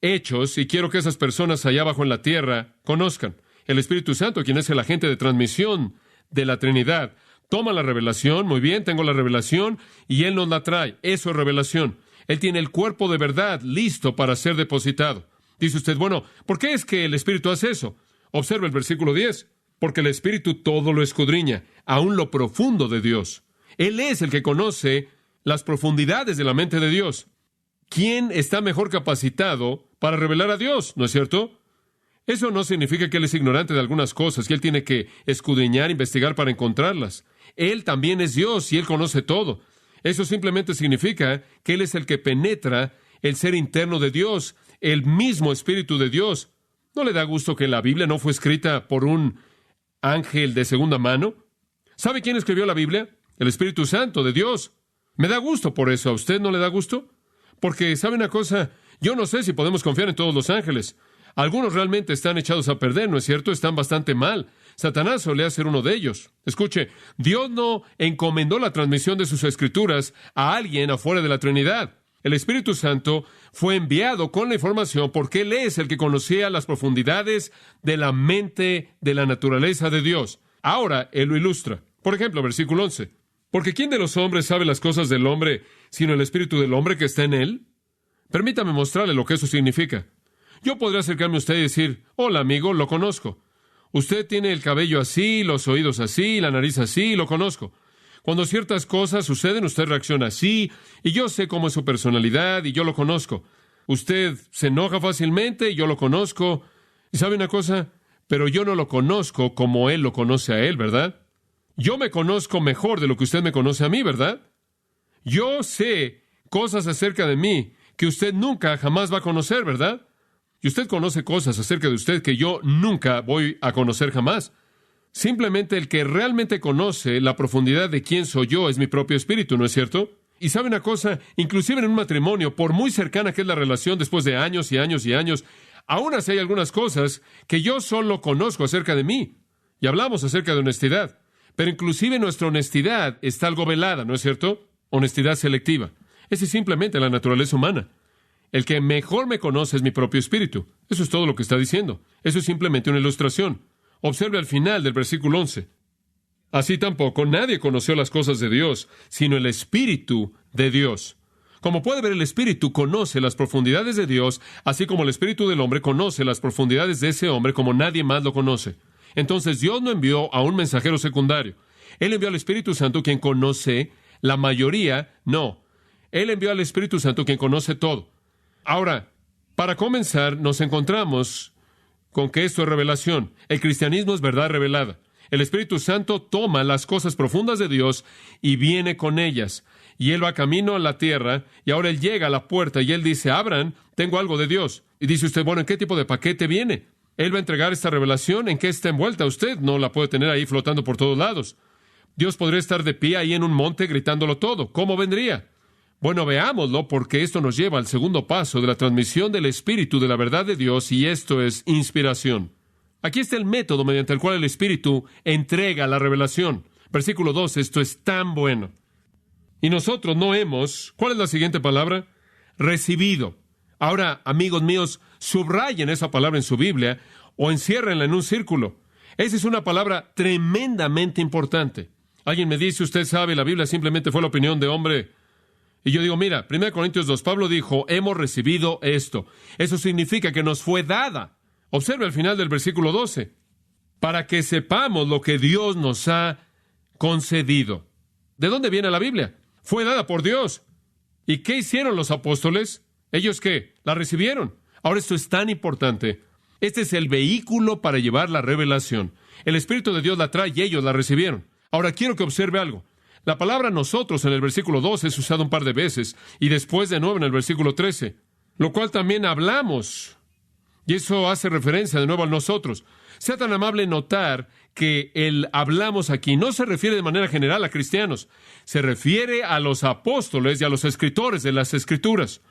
hechos y quiero que esas personas allá abajo en la tierra conozcan. El Espíritu Santo, quien es el agente de transmisión de la Trinidad, toma la revelación. Muy bien, tengo la revelación y Él nos la trae. Eso es revelación. Él tiene el cuerpo de verdad listo para ser depositado. Dice usted, bueno, ¿por qué es que el Espíritu hace eso? Observe el versículo 10. Porque el Espíritu todo lo escudriña, aún lo profundo de Dios. Él es el que conoce las profundidades de la mente de Dios. ¿Quién está mejor capacitado para revelar a Dios? ¿No es cierto? Eso no significa que Él es ignorante de algunas cosas, que Él tiene que escudriñar, investigar para encontrarlas. Él también es Dios y Él conoce todo. Eso simplemente significa que Él es el que penetra el ser interno de Dios, el mismo Espíritu de Dios. ¿No le da gusto que la Biblia no fue escrita por un ángel de segunda mano? ¿Sabe quién escribió la Biblia? El Espíritu Santo de Dios. Me da gusto por eso. ¿A usted no le da gusto? Porque, ¿sabe una cosa? Yo no sé si podemos confiar en todos los ángeles. Algunos realmente están echados a perder, ¿no es cierto? Están bastante mal. Satanás solía ser uno de ellos. Escuche, Dios no encomendó la transmisión de sus escrituras a alguien afuera de la Trinidad. El Espíritu Santo fue enviado con la información porque Él es el que conocía las profundidades de la mente, de la naturaleza de Dios. Ahora, Él lo ilustra. Por ejemplo, versículo 11. Porque ¿quién de los hombres sabe las cosas del hombre, sino el Espíritu del hombre que está en él? Permítame mostrarle lo que eso significa. Yo podría acercarme a usted y decir, hola amigo, lo conozco. Usted tiene el cabello así, los oídos así, la nariz así, lo conozco. Cuando ciertas cosas suceden, usted reacciona así, y yo sé cómo es su personalidad, y yo lo conozco. Usted se enoja fácilmente, y yo lo conozco. ¿Y sabe una cosa? Pero yo no lo conozco como Él lo conoce a Él, ¿verdad? Yo me conozco mejor de lo que usted me conoce a mí, ¿verdad? Yo sé cosas acerca de mí que usted nunca jamás va a conocer, ¿verdad? Y usted conoce cosas acerca de usted que yo nunca voy a conocer jamás. Simplemente el que realmente conoce la profundidad de quién soy yo es mi propio espíritu, ¿no es cierto? Y sabe una cosa, inclusive en un matrimonio, por muy cercana que es la relación después de años y años y años, aún así hay algunas cosas que yo solo conozco acerca de mí. Y hablamos acerca de honestidad. Pero inclusive nuestra honestidad está algo velada, ¿no es cierto? Honestidad selectiva. Esa es simplemente la naturaleza humana. El que mejor me conoce es mi propio espíritu. Eso es todo lo que está diciendo. Eso es simplemente una ilustración. Observe al final del versículo 11. Así tampoco nadie conoció las cosas de Dios, sino el Espíritu de Dios. Como puede ver, el Espíritu conoce las profundidades de Dios, así como el Espíritu del hombre conoce las profundidades de ese hombre como nadie más lo conoce. Entonces Dios no envió a un mensajero secundario. Él envió al Espíritu Santo, quien conoce la mayoría, no. Él envió al Espíritu Santo, quien conoce todo. Ahora, para comenzar, nos encontramos con que esto es revelación. El cristianismo es verdad revelada. El Espíritu Santo toma las cosas profundas de Dios y viene con ellas. Y Él va camino a la tierra, y ahora Él llega a la puerta, y Él dice, abran, tengo algo de Dios. Y dice usted, bueno, ¿en qué tipo de paquete viene? Él va a entregar esta revelación, ¿en qué está envuelta? Usted no la puede tener ahí flotando por todos lados. Dios podría estar de pie ahí en un monte gritándolo todo. ¿Cómo vendría? Bueno, veámoslo, porque esto nos lleva al segundo paso de la transmisión del Espíritu de la verdad de Dios, y esto es inspiración. Aquí está el método mediante el cual el Espíritu entrega la revelación. Versículo 2, esto es tan bueno. Y nosotros no hemos, ¿cuál es la siguiente palabra? Recibido. Ahora, amigos míos, subrayen esa palabra en su Biblia o enciérrenla en un círculo. Esa es una palabra tremendamente importante. Alguien me dice, usted sabe, la Biblia simplemente fue la opinión de hombre. Y yo digo, mira, 1 Corintios 2, Pablo dijo, hemos recibido esto. Eso significa que nos fue dada. Observe al final del versículo 12. Para que sepamos lo que Dios nos ha concedido. ¿De dónde viene la Biblia? Fue dada por Dios. ¿Y qué hicieron los apóstoles? ¿Ellos qué? La recibieron. Ahora esto es tan importante. Este es el vehículo para llevar la revelación. El Espíritu de Dios la trae y ellos la recibieron. Ahora quiero que observe algo. La palabra nosotros en el versículo 2 es usada un par de veces y después de nuevo en el versículo 13, lo cual también hablamos. Y eso hace referencia de nuevo a nosotros. Sea tan amable notar que el hablamos aquí no se refiere de manera general a cristianos. Se refiere a los apóstoles y a los escritores de las Escrituras.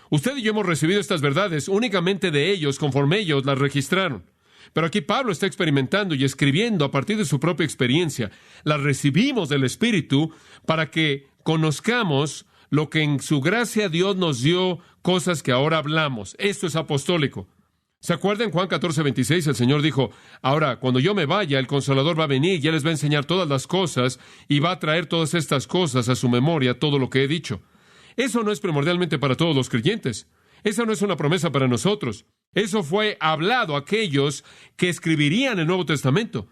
Usted y yo hemos recibido estas verdades únicamente de ellos conforme ellos las registraron. Pero aquí Pablo está experimentando y escribiendo a partir de su propia experiencia. Las recibimos del Espíritu para que conozcamos lo que en su gracia Dios nos dio, cosas que ahora hablamos. Esto es apostólico. ¿Se acuerdan? Juan 14:26, el Señor dijo, ahora, cuando yo me vaya, el Consolador va a venir y Él les va a enseñar todas las cosas y va a traer todas estas cosas a su memoria, todo lo que he dicho. Eso no es primordialmente para todos los creyentes. Esa no es una promesa para nosotros. Eso fue hablado a aquellos que escribirían el Nuevo Testamento.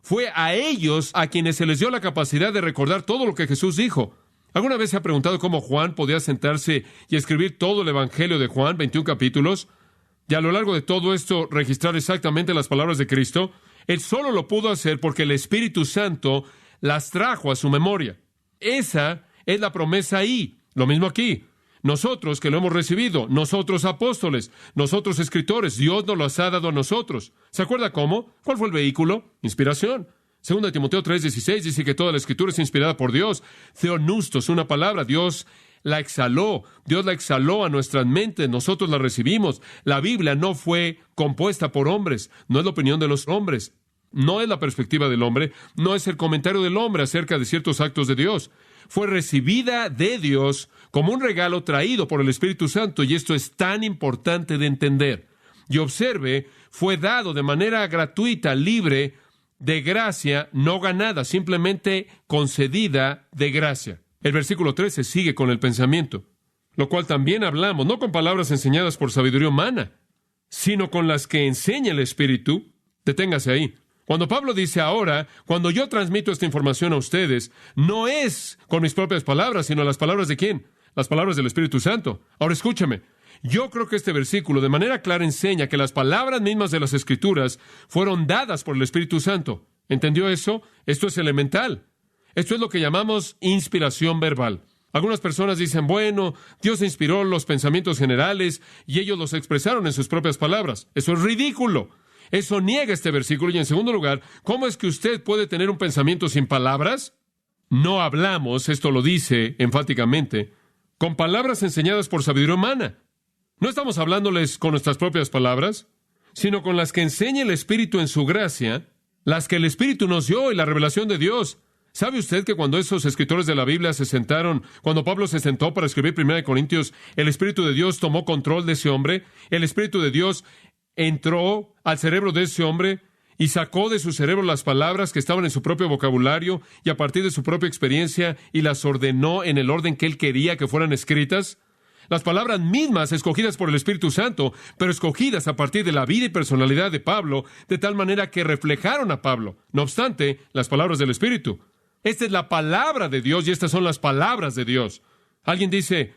Fue a ellos a quienes se les dio la capacidad de recordar todo lo que Jesús dijo. ¿Alguna vez se ha preguntado cómo Juan podía sentarse y escribir todo el Evangelio de Juan, 21 capítulos? Y a lo largo de todo esto registrar exactamente las palabras de Cristo. Él solo lo pudo hacer porque el Espíritu Santo las trajo a su memoria. Esa es la promesa ahí. Lo mismo aquí. Nosotros que lo hemos recibido, nosotros apóstoles, nosotros escritores, Dios nos los ha dado a nosotros. ¿Se acuerda cómo? ¿Cuál fue el vehículo? Inspiración. 2 Timoteo 3:16 dice que toda la Escritura es inspirada por Dios. Theopneustos, una palabra. Dios la exhaló. Dios la exhaló a nuestras mentes. Nosotros la recibimos. La Biblia no fue compuesta por hombres. No es la opinión de los hombres. No es la perspectiva del hombre. No es el comentario del hombre acerca de ciertos actos de Dios. Fue recibida de Dios como un regalo traído por el Espíritu Santo. Y esto es tan importante de entender. Y observe, fue dado de manera gratuita, libre, de gracia, no ganada, simplemente concedida de gracia. El versículo 13 sigue con el pensamiento, lo cual también hablamos, no con palabras enseñadas por sabiduría humana, sino con las que enseña el Espíritu. Deténgase ahí. Cuando Pablo dice ahora, cuando yo transmito esta información a ustedes, no es con mis propias palabras, sino las palabras de ¿quién? Las palabras del Espíritu Santo. Ahora escúchame. Yo creo que este versículo de manera clara enseña que las palabras mismas de las Escrituras fueron dadas por el Espíritu Santo. ¿Entendió eso? Esto es elemental. Esto es lo que llamamos inspiración verbal. Algunas personas dicen, bueno, Dios inspiró los pensamientos generales y ellos los expresaron en sus propias palabras. Eso es ridículo. Eso niega este versículo. Y en segundo lugar, ¿cómo es que usted puede tener un pensamiento sin palabras? No hablamos, esto lo dice enfáticamente, con palabras enseñadas por sabiduría humana. No estamos hablándoles con nuestras propias palabras, sino con las que enseña el Espíritu en su gracia, las que el Espíritu nos dio y la revelación de Dios. ¿Sabe usted que cuando esos escritores de la Biblia se sentaron, cuando Pablo se sentó para escribir 1 Corintios, el Espíritu de Dios tomó control de ese hombre? El Espíritu de Dios entró al cerebro de ese hombre y sacó de su cerebro las palabras que estaban en su propio vocabulario y a partir de su propia experiencia y las ordenó en el orden que él quería que fueran escritas. Las palabras mismas escogidas por el Espíritu Santo, pero escogidas a partir de la vida y personalidad de Pablo, de tal manera que reflejaron a Pablo. No obstante, las palabras del Espíritu. Esta es la palabra de Dios y estas son las palabras de Dios. Alguien dice,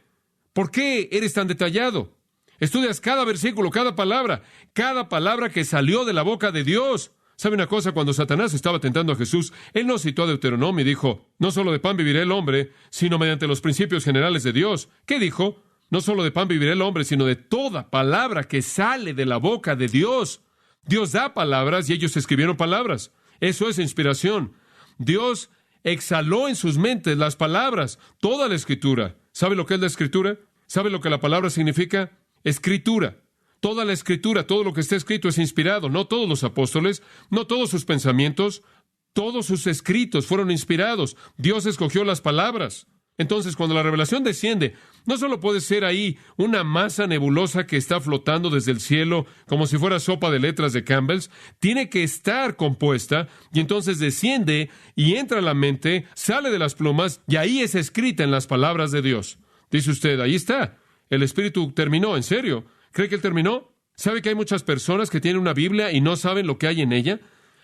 ¿por qué eres tan detallado? Estudias cada versículo, cada palabra que salió de la boca de Dios. ¿Sabe una cosa? Cuando Satanás estaba tentando a Jesús, él no citó a Deuteronomio y dijo, no solo de pan vivirá el hombre, sino mediante los principios generales de Dios. ¿Qué dijo? No solo de pan vivirá el hombre, sino de toda palabra que sale de la boca de Dios. Dios da palabras y ellos escribieron palabras. Eso es inspiración. Dios exhaló en sus mentes las palabras, toda la Escritura. ¿Sabe lo que es la Escritura? ¿Sabe lo que la palabra significa? Escritura. Toda la Escritura, todo lo que está escrito es inspirado. No todos los apóstoles, no todos sus pensamientos, todos sus escritos fueron inspirados. Dios escogió las palabras. Entonces, cuando la revelación desciende, no solo puede ser ahí una masa nebulosa que está flotando desde el cielo como si fuera sopa de letras de Campbell's, tiene que estar compuesta y entonces desciende y entra a la mente, sale de las plumas y ahí es escrita en las palabras de Dios. Dice usted, ahí está. El Espíritu terminó, ¿en serio? ¿Cree que Él terminó? ¿Sabe que hay muchas personas que tienen una Biblia y no saben lo que hay en ella?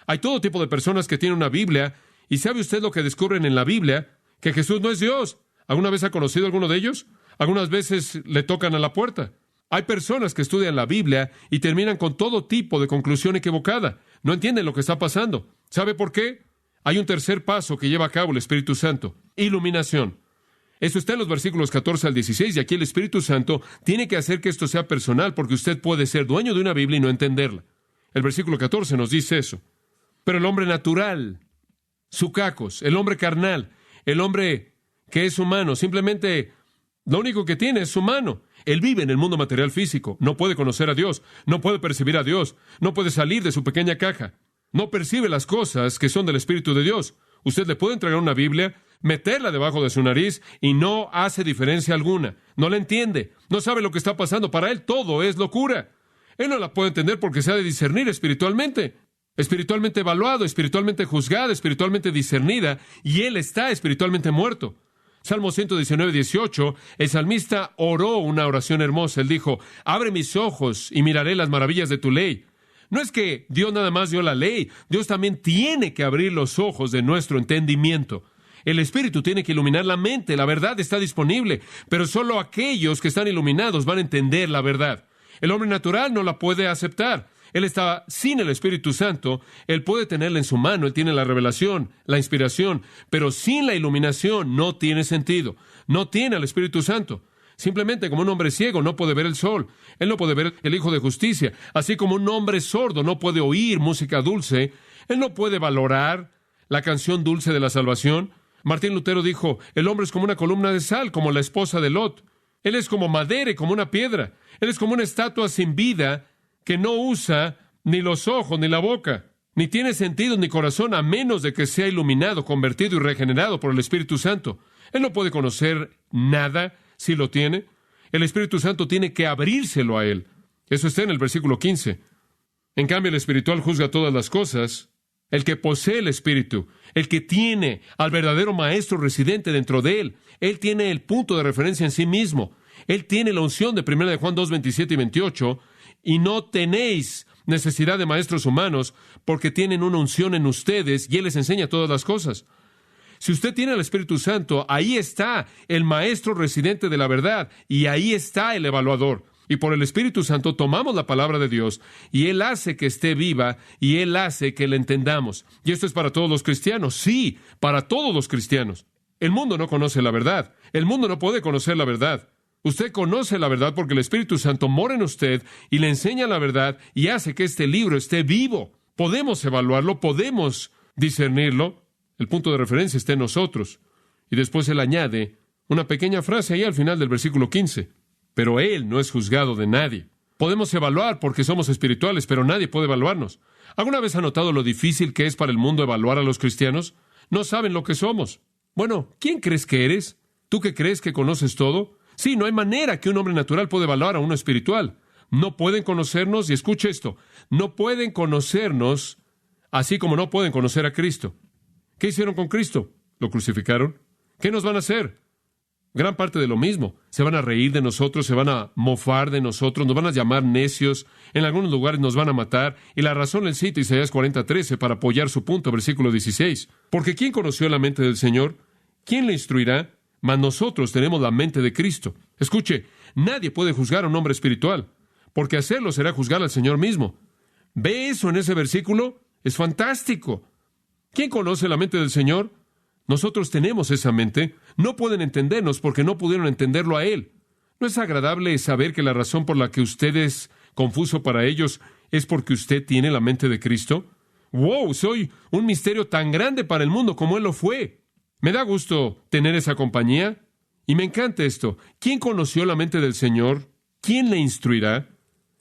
Hay todo tipo de personas que tienen una Biblia y ¿sabe usted lo que descubren en la Biblia? Que Jesús no es Dios. ¿Alguna vez ha conocido a alguno de ellos? Algunas veces le tocan a la puerta. Hay personas que estudian la Biblia y terminan con todo tipo de conclusión equivocada. No entienden lo que está pasando. ¿Sabe por qué? Hay un tercer paso que lleva a cabo el Espíritu Santo. Iluminación. Esto está en los versículos 14 al 16, y aquí el Espíritu Santo tiene que hacer que esto sea personal, porque usted puede ser dueño de una Biblia y no entenderla. El versículo 14 nos dice eso. Pero el hombre natural, sucacos, el hombre carnal, el hombre que es humano, simplemente lo único que tiene es humano. Él vive en el mundo material físico, no puede conocer a Dios, no puede percibir a Dios, no puede salir de su pequeña caja, no percibe las cosas que son del Espíritu de Dios. Usted le puede entregar una Biblia, meterla debajo de su nariz y no hace diferencia alguna. No la entiende, no sabe lo que está pasando. Para él todo es locura. Él no la puede entender porque se ha de discernir espiritualmente evaluado, espiritualmente juzgada, espiritualmente discernida, y él está espiritualmente muerto. Salmo 119, 18, el salmista oró una oración hermosa. Él dijo, abre mis ojos y miraré las maravillas de tu ley. No es que Dios nada más dio la ley, Dios también tiene que abrir los ojos de nuestro entendimiento. El Espíritu tiene que iluminar la mente, la verdad está disponible, pero solo aquellos que están iluminados van a entender la verdad. El hombre natural no la puede aceptar. Él está sin el Espíritu Santo, él puede tenerla en su mano, él tiene la revelación, la inspiración, pero sin la iluminación no tiene sentido. No tiene al Espíritu Santo. Simplemente como un hombre ciego no puede ver el sol, él no puede ver el Hijo de Justicia, así como un hombre sordo no puede oír música dulce, él no puede valorar la canción dulce de la salvación. Martín Lutero dijo, el hombre es como una columna de sal, como la esposa de Lot. Él es como madera y como una piedra. Él es como una estatua sin vida que no usa ni los ojos ni la boca, ni tiene sentido ni corazón a menos de que sea iluminado, convertido y regenerado por el Espíritu Santo. Él no puede conocer nada si lo tiene. El Espíritu Santo tiene que abrírselo a él. Eso está en el versículo 15. En cambio, el espiritual juzga todas las cosas. El que posee el Espíritu, el que tiene al verdadero Maestro residente dentro de él, él tiene el punto de referencia en sí mismo. Él tiene la unción de 1 de Juan 2, 27 y 28, y no tenéis necesidad de maestros humanos, porque tienen una unción en ustedes, y Él les enseña todas las cosas. Si usted tiene al Espíritu Santo, ahí está el Maestro residente de la verdad, y ahí está el evaluador. Y por el Espíritu Santo tomamos la palabra de Dios, y Él hace que esté viva, y Él hace que la entendamos. Y esto es para todos los cristianos. Sí, para todos los cristianos. El mundo no conoce la verdad. El mundo no puede conocer la verdad. Usted conoce la verdad porque el Espíritu Santo mora en usted y le enseña la verdad y hace que este libro esté vivo. Podemos evaluarlo, podemos discernirlo. El punto de referencia está en nosotros. Y después él añade una pequeña frase ahí al final del versículo 15. Pero él no es juzgado de nadie. Podemos evaluar porque somos espirituales, pero nadie puede evaluarnos. ¿Alguna vez ha notado lo difícil que es para el mundo evaluar a los cristianos? No saben lo que somos. Bueno, ¿quién crees que eres? ¿Tú que crees que conoces todo? Sí, no hay manera que un hombre natural pueda evaluar a uno espiritual. No pueden conocernos, y escuche esto, no pueden conocernos así como no pueden conocer a Cristo. ¿Qué hicieron con Cristo? ¿Lo crucificaron? ¿Qué nos van a hacer? Gran parte de lo mismo. Se van a reír de nosotros, se van a mofar de nosotros, nos van a llamar necios, en algunos lugares nos van a matar, y la razón él cita Isaías 40:13 para apoyar su punto, versículo 16. Porque ¿quién conoció la mente del Señor? ¿Quién le instruirá? Mas nosotros tenemos la mente de Cristo. Escuche, nadie puede juzgar a un hombre espiritual, porque hacerlo será juzgar al Señor mismo. ¿Ve eso en ese versículo? Es fantástico. ¿Quién conoce la mente del Señor? Nosotros tenemos esa mente. No pueden entendernos porque no pudieron entenderlo a Él. ¿No es agradable saber que la razón por la que usted es confuso para ellos es porque usted tiene la mente de Cristo? ¡Wow! Soy un misterio tan grande para el mundo como Él lo fue. Me da gusto tener esa compañía y me encanta esto. ¿Quién conoció la mente del Señor? ¿Quién le instruirá?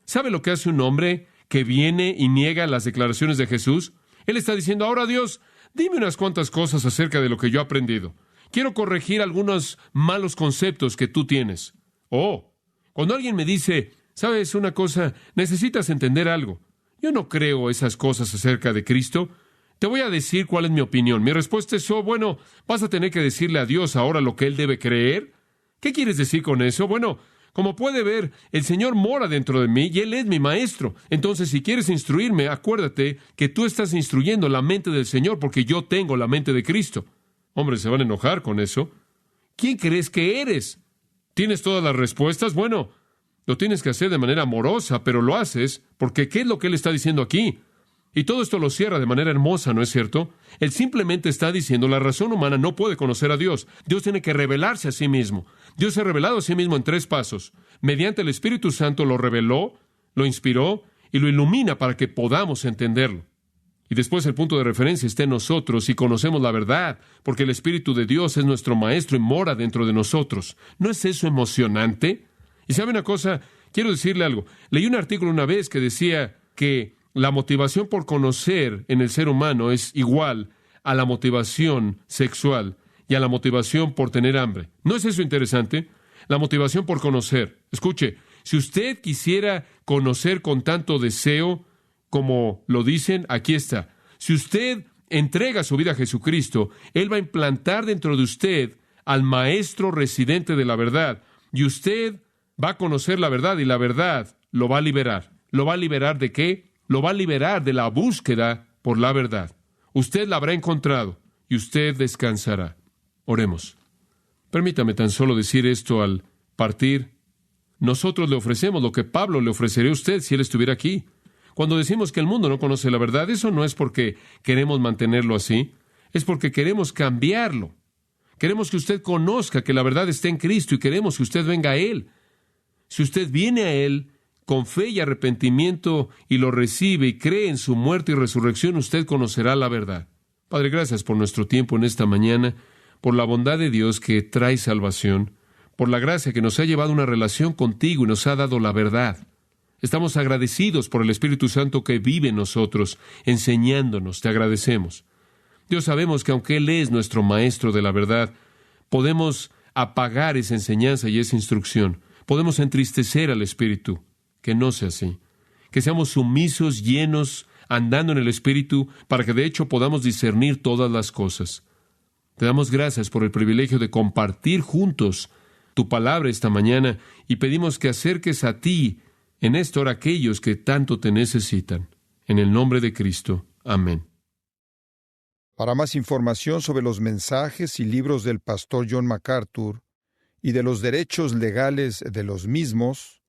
¿Sabe lo que hace un hombre que viene y niega las declaraciones de Jesús? Él está diciendo, ahora Dios, dime unas cuantas cosas acerca de lo que yo he aprendido. Quiero corregir algunos malos conceptos que tú tienes. Cuando alguien me dice, ¿sabes una cosa? Necesitas entender algo. Yo no creo esas cosas acerca de Cristo. Te voy a decir cuál es mi opinión. Mi respuesta es, bueno, vas a tener que decirle a Dios ahora lo que Él debe creer. ¿Qué quieres decir con eso? Bueno, como puede ver, el Señor mora dentro de mí y Él es mi maestro. Entonces, si quieres instruirme, acuérdate que tú estás instruyendo la mente del Señor porque yo tengo la mente de Cristo. Hombre, se van a enojar con eso. ¿Quién crees que eres? ¿Tienes todas las respuestas? Bueno, lo tienes que hacer de manera amorosa, pero lo haces porque ¿qué es lo que Él está diciendo aquí? Y todo esto lo cierra de manera hermosa, ¿no es cierto? Él simplemente está diciendo, la razón humana no puede conocer a Dios. Dios tiene que revelarse a sí mismo. Dios se ha revelado a sí mismo en 3 pasos. Mediante el Espíritu Santo lo reveló, lo inspiró y lo ilumina para que podamos entenderlo. Y después el punto de referencia está en nosotros y conocemos la verdad, porque el Espíritu de Dios es nuestro Maestro y mora dentro de nosotros. ¿No es eso emocionante? Y ¿sabe una cosa? Quiero decirle algo. Leí un artículo una vez que decía que la motivación por conocer en el ser humano es igual a la motivación sexual y a la motivación por tener hambre. ¿No es eso interesante? La motivación por conocer. Escuche, si usted quisiera conocer con tanto deseo como lo dicen, aquí está. Si usted entrega su vida a Jesucristo, Él va a implantar dentro de usted al Maestro residente de la verdad, y usted va a conocer la verdad, y la verdad lo va a liberar. ¿Lo va a liberar de qué? Lo va a liberar de la búsqueda por la verdad. Usted la habrá encontrado y usted descansará. Oremos. Permítame tan solo decir esto al partir. Nosotros le ofrecemos lo que Pablo le ofrecería a usted si él estuviera aquí. Cuando decimos que el mundo no conoce la verdad, eso no es porque queremos mantenerlo así, es porque queremos cambiarlo. Queremos que usted conozca que la verdad está en Cristo y queremos que usted venga a Él. Si usted viene a Él con fe y arrepentimiento y lo recibe y cree en su muerte y resurrección, usted conocerá la verdad. Padre, gracias por nuestro tiempo en esta mañana. por la bondad de Dios que trae salvación, por la gracia que nos ha llevado a una relación contigo y nos ha dado la verdad. Estamos agradecidos por el Espíritu Santo que vive en nosotros, enseñándonos. Te agradecemos. Dios, sabemos que aunque Él es nuestro Maestro de la verdad, podemos apagar esa enseñanza y esa instrucción. Podemos entristecer al Espíritu. Que no sea así. Que seamos sumisos, llenos, andando en el Espíritu, para que de hecho podamos discernir todas las cosas. Te damos gracias por el privilegio de compartir juntos tu palabra esta mañana y pedimos que acerques a ti en esta hora aquellos que tanto te necesitan. En el nombre de Cristo. Amén. Para más información sobre los mensajes y libros del pastor John MacArthur y de los derechos legales de los mismos,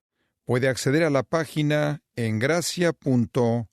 puede acceder a la página en gracia.org.